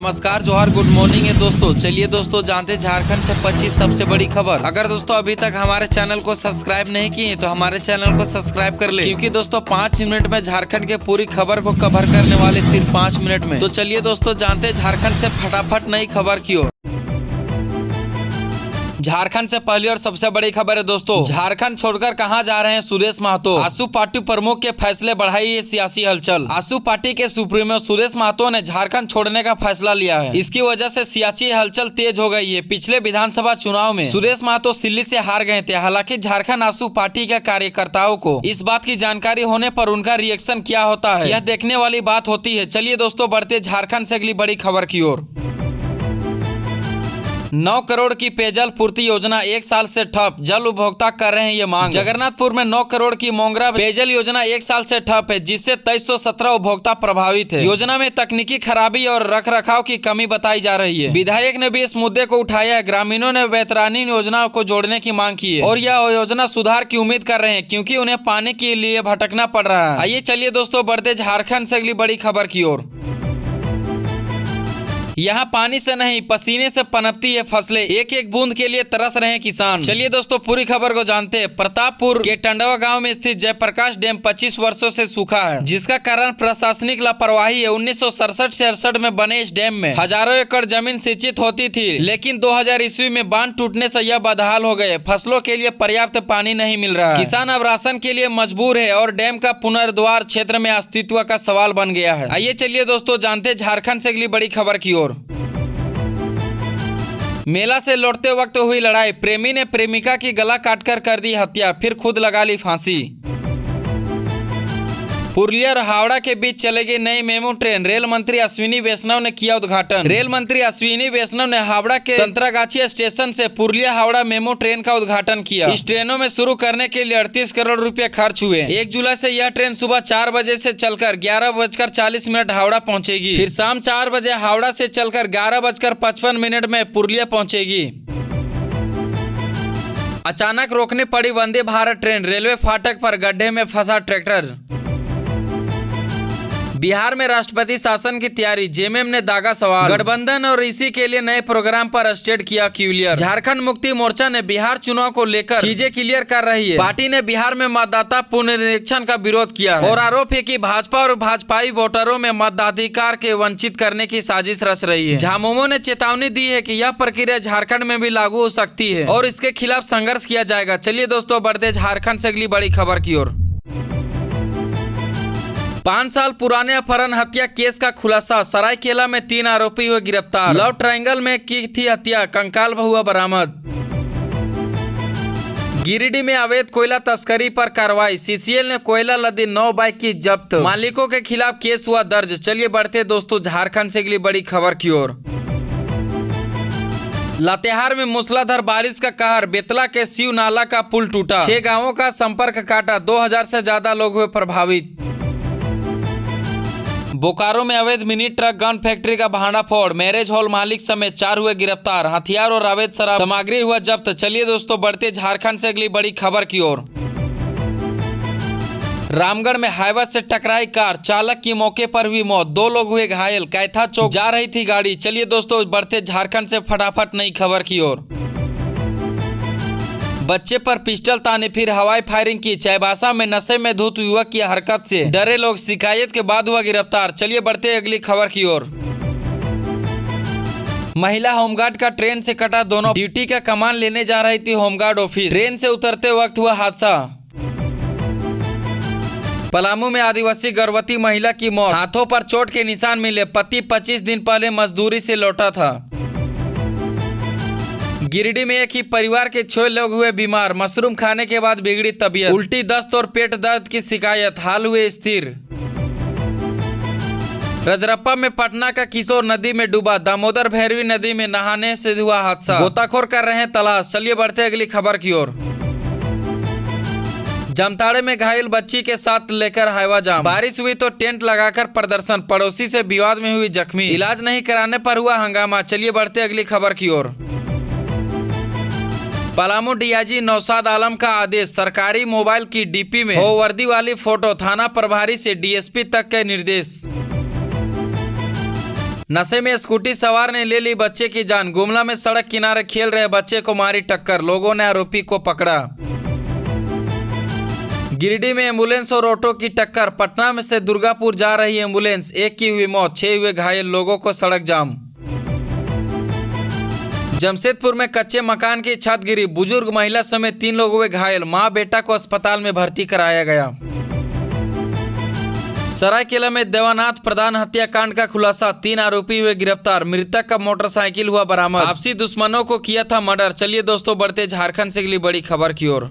नमस्कार, जोहार, good morning है दोस्तों। चलिए दोस्तों जानते झारखंड से 25 सबसे बड़ी खबर। अगर दोस्तों अभी तक हमारे चैनल को सब्सक्राइब नहीं किए तो हमारे चैनल को सब्सक्राइब कर ले, क्योंकि दोस्तों 5 मिनट में झारखंड के पूरी खबर को कवर करने वाले सिर्फ 5 मिनट में। तो चलिए दोस्तों जानते झारखंड से फटाफट नई खबर की ओर। झारखंड से पहली और सबसे बड़ी खबर है दोस्तों, झारखंड छोड़कर कहां जा रहे हैं सुदेश महतो। आसू पार्टी प्रमुख के फैसले बढ़ाई है सियासी हलचल। आसू पार्टी के सुप्रीमो सुदेश महतो ने झारखंड छोड़ने का फैसला लिया है। इसकी वजह से सियासी हलचल तेज हो गई है। पिछले विधानसभा चुनाव में सुदेश महतो सिल्ली से हार गए थे। हालांकि झारखंड आसू पार्टी के कार्यकर्ताओं को इस बात की जानकारी होने पर उनका रिएक्शन क्या होता है, यह देखने वाली बात होती है। चलिए दोस्तों बढ़ते झारखंड से अगली बड़ी खबर की ओर। 9 करोड़ की पेयजल पूर्ति योजना 1 साल से ठप, जल उपभोक्ता कर रहे हैं ये मांग। जगन्नाथपुर में 9 करोड़ की मोंगरा पेयजल योजना 1 साल से ठप है, जिससे 2317 उपभोक्ता प्रभावित है। योजना में तकनीकी खराबी और रखरखाव की कमी बताई जा रही है। विधायक ने भी इस मुद्दे को उठाया है। ग्रामीणों ने वेतरानी योजना को जोड़ने की मांग की है और यह योजना सुधार की उम्मीद कर रहे हैं, क्योंकि उन्हें पानी के लिए भटकना पड़ रहा है। आइए चलिए दोस्तों बढ़ते झारखंड से अगली बड़ी खबर की ओर। यहाँ पानी से नहीं पसीने से पनपती है फसलें, एक एक बूंद के लिए तरस रहे हैं किसान। चलिए दोस्तों पूरी खबर को जानते हैं। प्रतापपुर के टंडवा गांव में स्थित जयप्रकाश डैम 25 वर्षों से सूखा है, जिसका कारण प्रशासनिक लापरवाही है। 1967 से 68 में बने इस डैम में हजारों एकड़ जमीन सिंचित होती थी, लेकिन 2000 ईस्वी में बांध टूटने से यह बदहाल हो गए। फसलों के लिए पर्याप्त पानी नहीं मिल रहा है। किसान अब राशन के लिए मजबूर है और डैम का पुनर्द्वार क्षेत्र में अस्तित्व का सवाल बन गया है। आइए चलिए दोस्तों जानते झारखंड से अगली बड़ी खबर की ओर। मेला से लौटते वक्त हुई लड़ाई, प्रेमी ने प्रेमिका की गला काटकर कर दी हत्या, फिर खुद लगा ली फांसी। पुरुलिया और हावड़ा के बीच चलेगी नई मेमू ट्रेन, रेल मंत्री अश्विनी वैष्णव ने किया उद्घाटन। रेल मंत्री अश्विनी वैष्णव ने हावड़ा के संतरागाछी स्टेशन से पुरुलिया हावड़ा मेमू ट्रेन का उद्घाटन किया। इस ट्रेनों में शुरू करने के लिए 38 करोड़ रुपए खर्च हुए। 1 जुलाई से यह ट्रेन सुबह 4 बजे से चलकर 11:40 हावड़ा पहुंचेगी, फिर शाम 4 बजे हावड़ा से चलकर 11:55 में पुरुलिया पहुंचेगी। अचानक रोकनी पड़ी वंदे भारत ट्रेन, रेलवे फाटक पर गड्ढे में फंसा ट्रैक्टर। बिहार में राष्ट्रपति शासन की तैयारी, जेएमएम ने दागा सवाल। गठबंधन और इसी के लिए नए प्रोग्राम पर स्टेट किया क्लियर। झारखंड मुक्ति मोर्चा ने बिहार चुनाव को लेकर चीजें क्लियर कर रही है। पार्टी ने बिहार में मतदाता पुनरीक्षण का विरोध किया है और आरोप है कि भाजपा और भाजपाई वोटरों में मताधिकार के वंचित करने की साजिश रच रही है। झामुमो ने चेतावनी दी है कि यह प्रक्रिया झारखंड में भी लागू हो सकती है और इसके खिलाफ संघर्ष किया जाएगा। चलिए दोस्तों बढ़ते झारखंड से अगली बड़ी खबर की ओर। 5 साल पुराने अपहरण हत्या केस का खुलासा, सरायकेला में 3 आरोपी हुए गिरफ्तार। लव ट्रायंगल में की थी हत्या, कंकाल हुआ बरामद। गिरिडीह में अवैध कोयला तस्करी पर कार्रवाई, सीसीएल ने कोयला लदी 9 बाइक की जब्त, मालिकों के खिलाफ केस हुआ दर्ज। चलिए बढ़ते दोस्तों झारखंड से अगली बड़ी खबर की ओर। लातेहार में मूसलाधार बारिश का कहर, बेतला के शिव नाला का पुल टूटा, 6 गांवों का संपर्क काटा, 2000 से ज्यादा लोग हुए प्रभावित। बोकारो में अवैध मिनी ट्रक गन फैक्ट्री का भांडाफोड़, मैरिज हॉल मालिक समेत 4 हुए गिरफ्तार, हथियार और अवैध शराब सामग्री हुआ जब्त। चलिए दोस्तों बढ़ते झारखंड से अगली बड़ी खबर की ओर। रामगढ़ में हाईवे से टकराई कार, चालक की मौके पर हुई मौत, 2 लोग हुए घायल, कैथा चौक जा रही थी गाड़ी। चलिए दोस्तों बढ़ते झारखंड से फटाफट नई खबर की ओर। बच्चे पर पिस्टल ताने फिर हवाई फायरिंग की, चाईबासा में नशे में धुत युवक की हरकत से डरे लोग, शिकायत के बाद हुआ गिरफ्तार। चलिए बढ़ते अगली खबर की ओर। महिला होमगार्ड का ट्रेन से कटा दोनों, ड्यूटी का कमान लेने जा रही थी होमगार्ड ऑफिस, ट्रेन से उतरते वक्त हुआ हादसा। पलामू में आदिवासी गर्भवती महिला की मौत, हाथों पर चोट के निशान मिले, पति 25 दिन पहले मजदूरी से लौटा था। गिरिडीह में एक ही परिवार के 6 लोग हुए बीमार, मशरूम खाने के बाद बिगड़ी तबीयत, उल्टी, दस्त और पेट दर्द की शिकायत, हाल हुए स्थिर। रजरप्पा में पटना का किशोर नदी में डूबा, दामोदर भैरवी नदी में नहाने से हुआ हादसा, गोताखोर कर रहे हैं तलाश। चलिए बढ़ते अगली खबर की ओर। जामताड़े में घायल बच्ची के साथ लेकर हाईवा जाम, बारिश हुई तो टेंट लगाकर प्रदर्शन, पड़ोसी से विवाद में हुई जख्मी, इलाज नहीं कराने पर हुआ हंगामा। चलिए बढ़ते अगली खबर की ओर। पलामू डीआईजी नौशाद आलम का आदेश, सरकारी मोबाइल की डीपी में हो वर्दी वाली फोटो, थाना प्रभारी से डीएसपी तक के निर्देश। नशे में स्कूटी सवार ने ले ली बच्चे की जान। गुमला में सड़क किनारे खेल रहे बच्चे को मारी टक्कर, लोगों ने आरोपी को पकड़ा। गिरिडीह में एम्बुलेंस और ऑटो की टक्कर। पटना में से दुर्गापुर जा रही एम्बुलेंस, एक की हुई मौत, 6 हुए घायल, लोगों को सड़क जाम। जमशेदपुर में कच्चे मकान की छत गिरी, बुजुर्ग महिला समेत 3 लोग हुए घायल, मां बेटा को अस्पताल में भर्ती कराया गया। सरायकेला में देवानाथ प्रधान हत्याकांड का खुलासा, 3 आरोपी हुए गिरफ्तार, मृतक का मोटरसाइकिल हुआ बरामद। आपसी दुश्मनों को किया था मर्डर। चलिए दोस्तों बढ़ते झारखंड से अगली बड़ी खबर की ओर।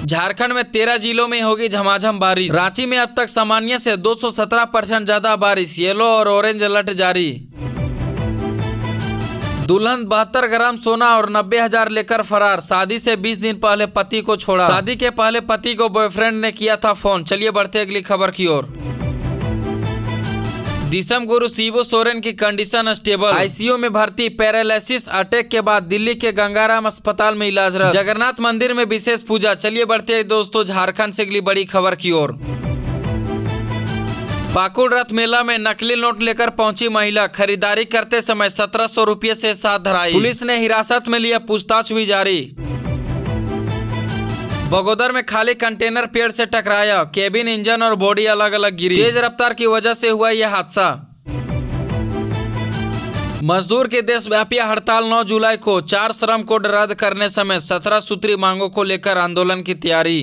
झारखंड में 13 जिलों में होगी झमाझम बारिश। रांची में अब तक सामान्य से 217% ज्यादा बारिश, येलो और ऑरेंज अलर्ट जारी। दुल्हन 72 ग्राम सोना और 90,000 लेकर फरार, शादी से 20 दिन पहले पति को छोड़ा। शादी के पहले पति को बॉयफ्रेंड ने किया था फोन। चलिए बढ़ते अगली खबर की ओर। दिसम गुरु शिबू सोरेन की कंडीशन स्टेबल, आईसीयू में भर्ती, पैरालिसिस अटैक के बाद दिल्ली के गंगाराम अस्पताल में इलाजरत। जगन्नाथ मंदिर में विशेष पूजा। चलिए बढ़ते हैं दोस्तों झारखंड से अगली बड़ी खबर की ओर। पाकुड़ रथ मेला में नकली नोट लेकर पहुंची महिला, खरीदारी करते समय 1700 रुपये से साथ धराई। पुलिस ने हिरासत में लिया, पूछताछ हुई जारी। बगोदर में खाली कंटेनर पेड़ से टकराया, केबिन, इंजन और बॉडी अलग अलग गिरी। तेज रफ्तार की वजह से हुआ यह हादसा। मजदूर की देशव्यापी हड़ताल 9 जुलाई को, 4 श्रम कोड रद्द करने समेत 17 सूत्री मांगों को लेकर आंदोलन की तैयारी।